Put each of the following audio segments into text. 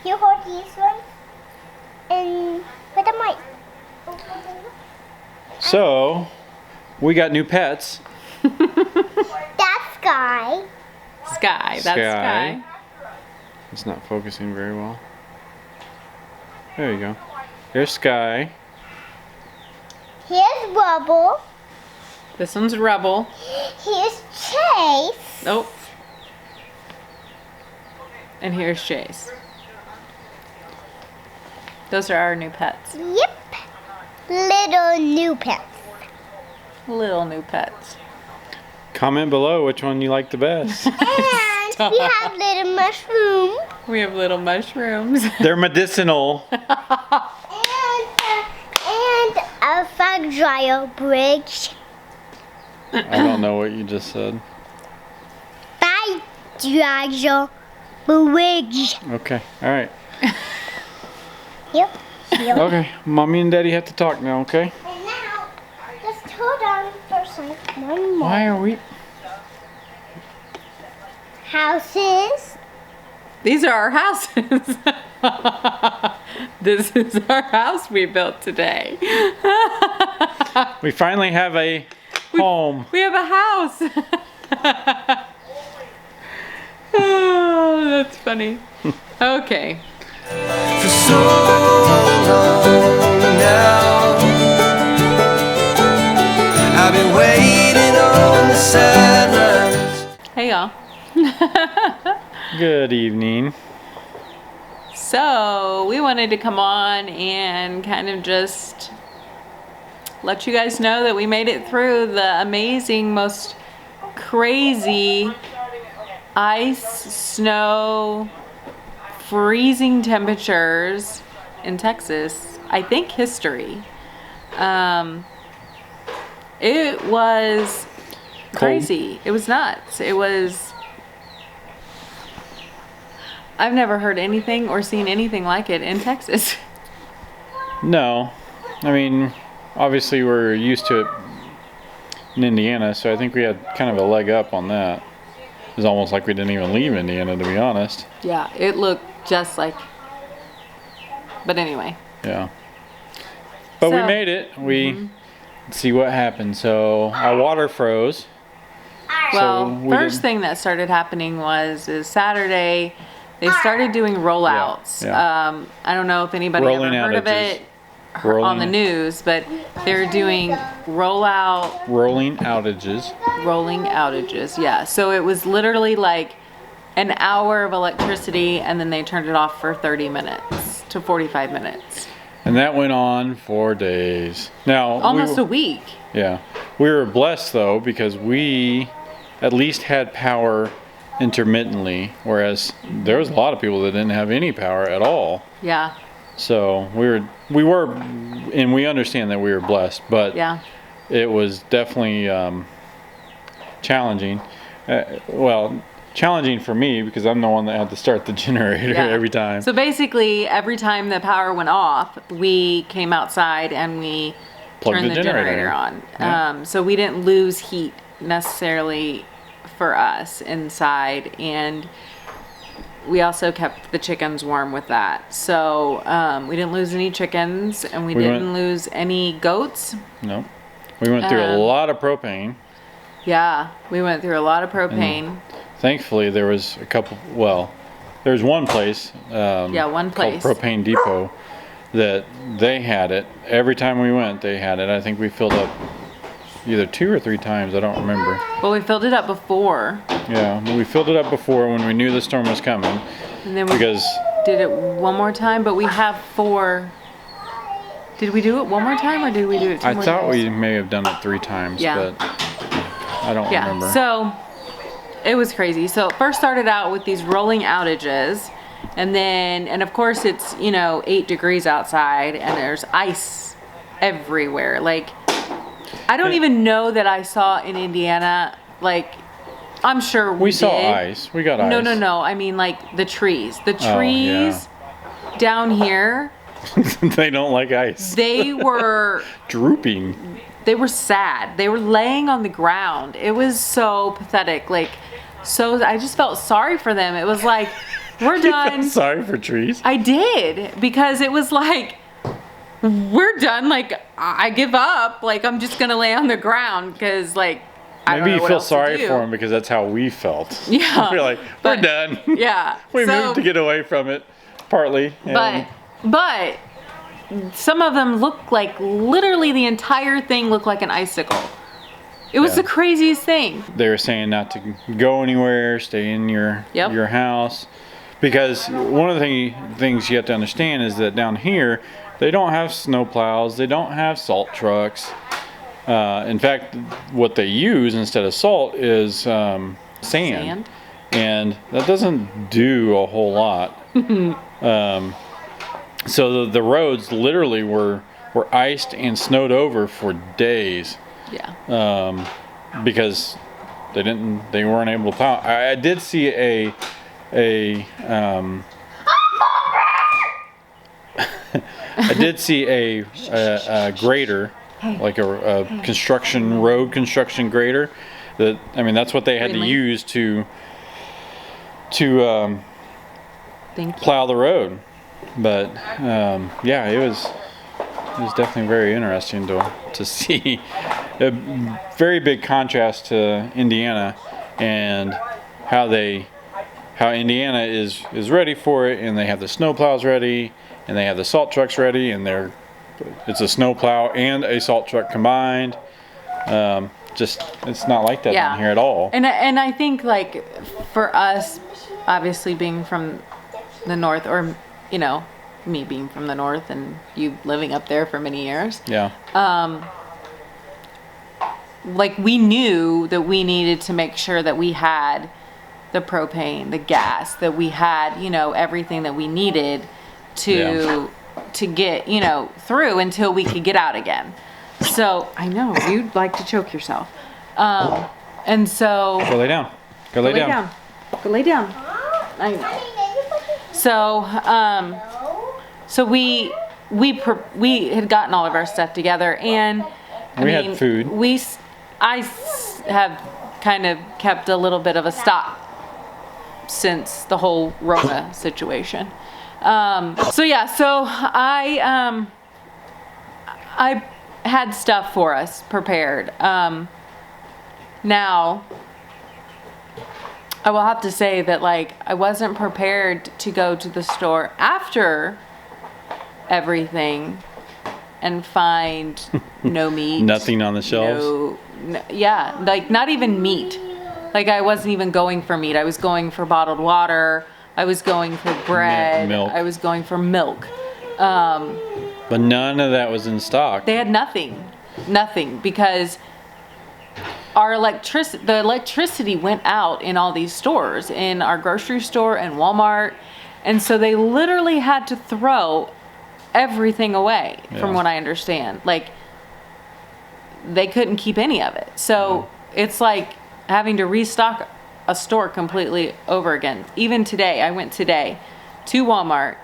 You hold these ones and put the mic. So, we got new pets. That's Sky. Sky. That's Sky. It's not focusing very well. There you go. Here's Sky. Here's Rubble. This one's Rebel. Here's Chase. Oh. And here's Chase. Those are our new pets. Yep. Little new pets. Little new pets. Comment below which one you like the best. And we have little mushroom. We have little mushrooms. They're medicinal. And a fog dryer bridge. I don't know what you just said. Fog dryer bridge. Okay, alright. Yep. Yep. Okay, Mommy and Daddy have to talk now, okay? And now, just hold on for one more. Why are we... Houses. These are our houses. This is our house we built today. We finally have a home. We have a house. Oh, that's funny. Okay. For so long now, I've been waiting on the sidelines. Hey y'all. Good evening. So we wanted to come on and kind of just let you guys know that we made it through the amazing, most crazy ice, snow, freezing temperatures in Texas, I think history. It was crazy. It was nuts. It was, I've never heard anything or seen anything like it in Texas. No. I mean, obviously we're used to it in Indiana, so I think we had kind of a leg up on that. It was almost like we didn't even leave Indiana, to be honest. Yeah, it looked just like, but anyway. Yeah. But we So- made it. Let's see what happened. So our water froze. Well, we first didn't- thing that started happening is Saturday, they started doing rollouts. Yeah. I don't know if anybody Rolling ever heard of outages. it on the news, but they're doing rolling outages. Yeah, so it was literally like an hour of electricity, and then they turned it off for 30 minutes to 45 minutes. And that went on for days. Now, Almost a week. Yeah. We were blessed though because we at least had power intermittently, whereas there was a lot of people that didn't have any power at all. Yeah. So we were, and we understand that we were blessed, but Yeah. it was definitely challenging. Challenging for me because I'm the one that had to start the generator Yeah. every time. So basically, every time the power went off, we came outside and we Plugged turned the the generator generator in. on. Yeah. So we didn't lose heat necessarily for us inside, and we also kept the chickens warm with that. So we didn't lose any chickens, and we didn't lose any goats. No. We went through a lot of propane. Yeah, we went through a lot of propane. Thankfully, there was a couple. Well, there's one place. One place. Called Propane Depot, that they had it every time we went. They had it. I think we filled up either 2 or 3 times. I don't remember. Well, we filled it up before, Yeah, we filled it up before when we knew the storm was coming. and then we Because did it one more time. But we have 4. Did we do it one more time, or did we do it 2 I more thought times? we may have done it 3 times, Yeah. but I don't Yeah, remember. so it was crazy. So it first started out with these rolling outages, and of course it's 8 degrees outside and there's ice everywhere. Like, I don't even know that I saw in Indiana, like, I'm sure we saw did. ice. We got ice. No. I mean, like, the trees. The Oh, trees down here, They don't like ice. they were Drooping. they were sad. They were laying on the ground. It was so pathetic. Like, so I just felt sorry for them. It was like we're You felt done. sorry for trees. I did, because it was like, we're done. Like, I give up. Like, I'm just gonna lay on the ground because, like, I don't Maybe know you what feel else to sorry do. for him because that's how we felt. Yeah, We're like, but- we're done. Yeah, We so- moved to get away from it, partly. But some of them look like, literally the entire thing looked like an icicle. It was Yeah. the craziest thing. They were saying not to go anywhere, stay in your house, because one of the things you have to understand is that down here they don't have snow plows, they don't have salt trucks. In fact, what they use instead of salt is sand, and that doesn't do a whole lot. So the roads literally were iced and snowed over for days. Yeah. Because they weren't able to plow. I did see a I did see a grader, like a road construction grader. That's what they had to Really? use to Thank you. plow the road. But yeah, it was definitely very interesting to see. A very big contrast to Indiana, and how Indiana is ready for it, and they have the snow plows ready, and they have the salt trucks ready, and it's a snow plow and a salt truck combined. It's not like that down here at all. And I think, like, for us, obviously being from the north, or me being from the north and you living up there for many years, Yeah. like, we knew that we needed to make sure that we had the propane, the gas, that we had, everything that we needed to get, through until we could get out again. So, I know, you'd like to choke yourself. And so... Go lay down. Go lay down. Go lay down. I know. So we had gotten all of our stuff together, and We had food. I have kind of kept a little bit of a stock since the whole Rona situation. So I had stuff for us prepared. Now, I will have to say that, like, I wasn't prepared to go to the store after everything and find no meat. Nothing on the shelves? Yeah, like, not even meat. Like, I wasn't even going for meat. I was going for bottled water. I was going for bread. Milk. I was going for milk. But none of that was in stock. They had nothing, because the electricity went out in all these stores, in our grocery store and Walmart, and so they literally had to throw everything away, from what I understand. Like, they couldn't keep any of it, so it's like having to restock a store completely over again. Even today, I went today to Walmart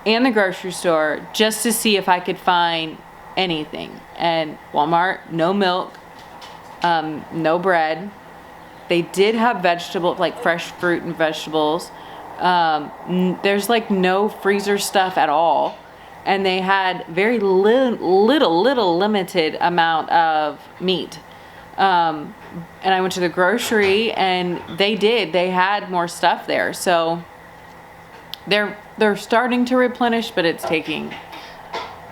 and the grocery store just to see if I could find anything, and Walmart, no milk, no bread. They did have vegetables, like fresh fruit and vegetables. There's like no freezer stuff at all, and they had very little limited amount of meat. And I went to the grocery, and they had more stuff there, so they're starting to replenish, but it's taking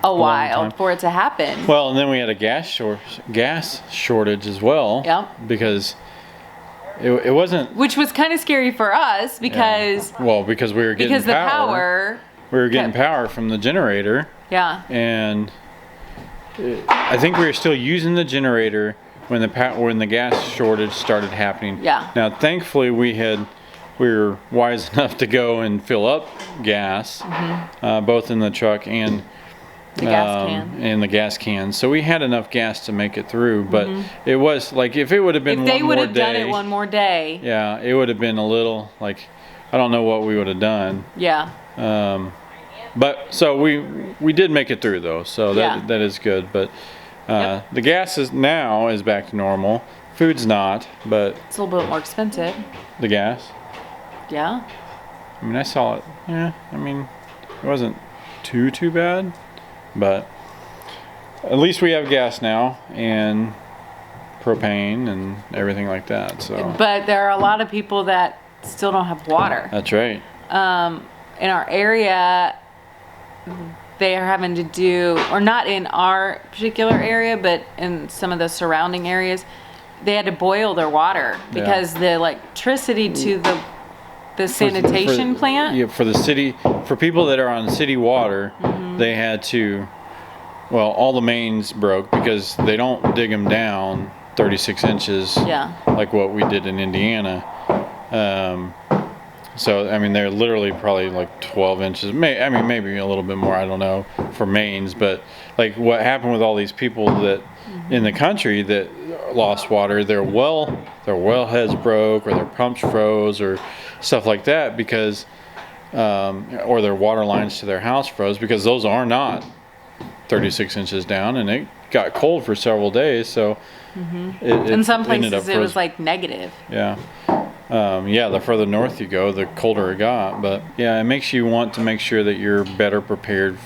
a while time. for it to happen. Well, and then we had a gas shortage as well. Yep. Because it wasn't. Which was kind of scary for us because Because we were getting the power. We were getting power from the generator, Yeah. and I think we were still using the generator when the gas shortage started happening. Yeah. Now, thankfully, we were wise enough to go and fill up gas, both in the truck and The gas can. and the gas cans. So we had enough gas to make it through. But it was like, if it would have been If they one would more have done day, it one more day. yeah, it would have been a little like, I don't know what we would have done. Yeah. But so we did make it through though, so that is good. But the gas is back to normal. Food's not, but It's a little bit more expensive. the gas. Yeah. I mean, I saw it. Yeah, I mean, it wasn't too bad, but at least we have gas now and propane and everything like that. So. But there are a lot of people that still don't have water. That's right. In our area, they are having to do, or not in our particular area, but in some of the surrounding areas, they had to boil their water because the electricity to the sanitation plant. Yeah, for the city, for people that are on city water, they had to, well, all the mains broke because they don't dig them down 36 inches like what we did in Indiana. So, I mean, they're literally probably like 12 inches, maybe a little bit more, I don't know, for mains. But like what happened with all these people that in the country that lost water, their wellheads broke or their pumps froze or stuff like that because, or their water lines to their house froze because those are not 36 inches down, and it got cold for several days. So In some places it was like negative. Yeah. The further north you go, the colder it got. But yeah, it makes you want to make sure that you're better prepared,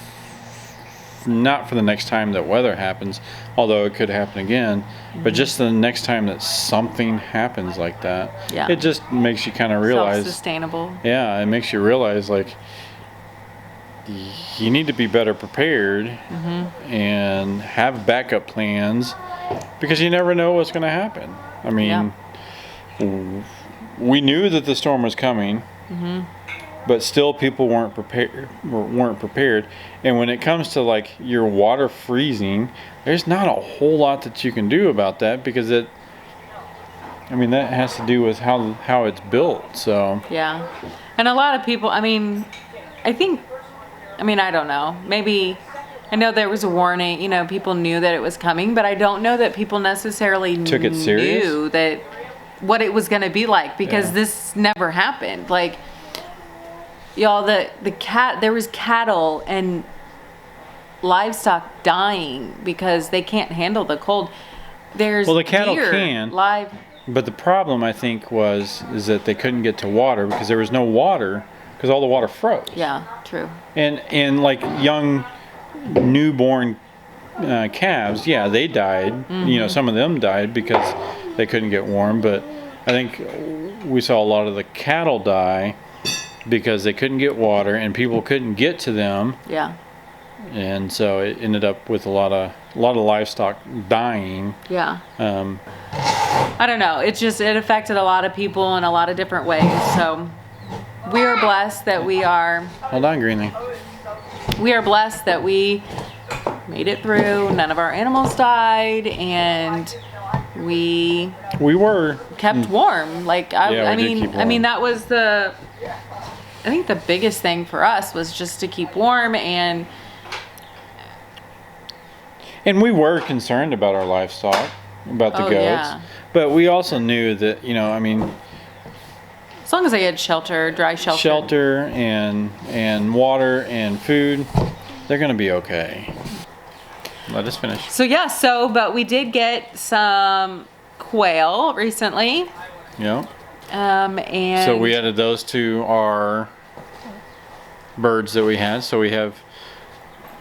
not for the next time that weather happens, although it could happen again, but just the next time that something happens like that. Yeah. It just makes you kind of realize. Self-sustainable. Yeah, it makes you realize like you need to be better prepared and have backup plans because you never know what's going to happen. I mean, we knew that the storm was coming, but still people weren't prepared. And when it comes to like your water freezing, there's not a whole lot that you can do about that because that has to do with how it's built. So yeah, and a lot of people. I don't know. Maybe I know there was a warning. You know, people knew that it was coming, but I don't know that people necessarily took it serious. Knew that what it was going to be like because this never happened. Like, y'all, there was cattle and livestock dying because they can't handle the cold. There's the cattle deer can live. But the problem I think is that they couldn't get to water because there was no water because all the water froze. Yeah, true. And like young newborn calves, they died. You know, some of them died because they couldn't get warm. But I think we saw a lot of the cattle die because they couldn't get water and people couldn't get to them. Yeah. And so it ended up with a lot of livestock dying. Yeah. I don't know. It affected a lot of people in a lot of different ways. So we are blessed that we are. Hold on, Greenlee. We are blessed that we made it through. None of our animals died, and we were kept warm. Like I did keep warm. mean that was I think the biggest thing for us was just to keep warm and we were concerned about our livestock, about the goats. Yeah. But we also knew that, as long as they had dry shelter and water and food, they're going to be okay. Let us finish. But we did get some quail recently. Yeah. And so we added those to our birds that we had. So we have,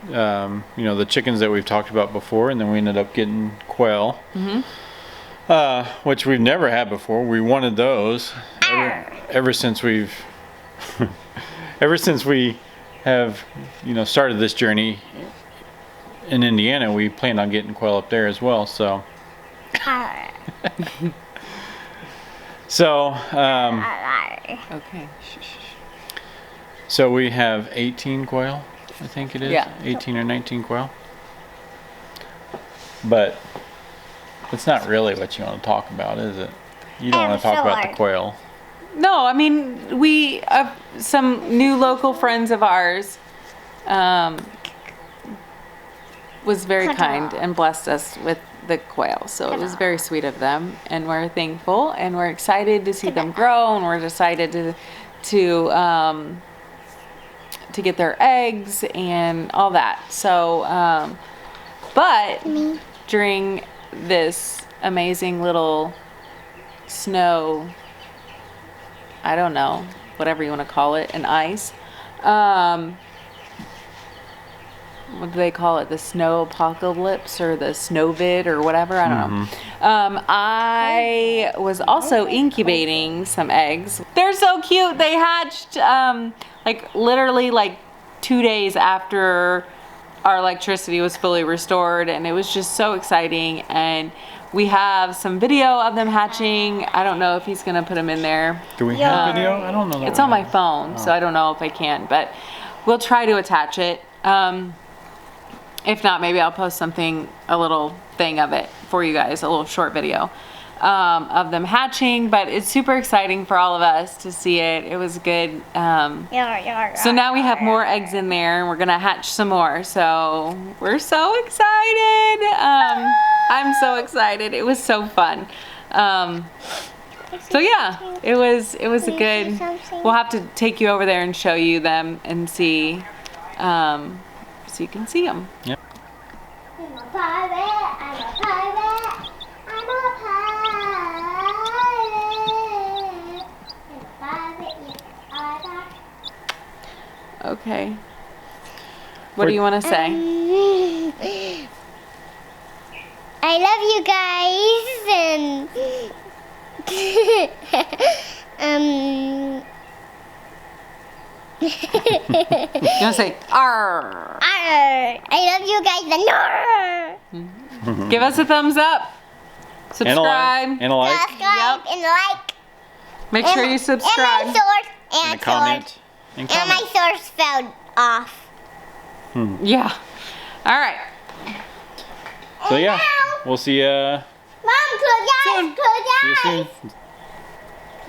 the chickens that we've talked about before, and then we ended up getting quail. Which we've never had before. We wanted those ever since we have started this journey in Indiana. We planned on getting quail up there as well. So okay. So we have 18 quail, I think it is. Yeah. 18 or 19 quail. But it's not really what you want to talk about, is it? You don't want to talk about the quail. No, I mean, we some new local friends of ours was very kind and blessed us with the quail. So it was very sweet of them, and we're thankful, and we're excited to see them grow, and we're excited to get their eggs and all that. So, but during this amazing little snow, I don't know, whatever you want to call it, and ice. What do they call it? The snow apocalypse or the snowvid or whatever? I don't know. I was also incubating some eggs. They're so cute. They hatched like literally like 2 days after our electricity was fully restored, and it was just so exciting. And we have some video of them hatching. I don't know if he's gonna put them in there. Do we have video? I don't know. That It's we on my have. phone, so I don't know if I can, but we'll try to attach it. If not, maybe I'll post something, a little thing of it for you guys, a little short video of them hatching. But it's super exciting for all of us to see it. It was good. So now we have more eggs in there, and we're gonna hatch some more. So we're so excited. I'm so excited. It was so fun. So yeah, it was a good. We'll have to take you over there and show you them and see. So you can see them. Yep. I'm a pirate, I'm a pirate, I'm a pirate. Okay. What do you want to say? I love you guys You want to say, arr. I love you guys and Give us a thumbs up. Subscribe. And a like. subscribe and like. Make sure you subscribe. And my source And a comment. And my source fell off. Yeah. All right. So yeah, we'll see ya. Mom, close your eyes, Soon. close your See you eyes. soon.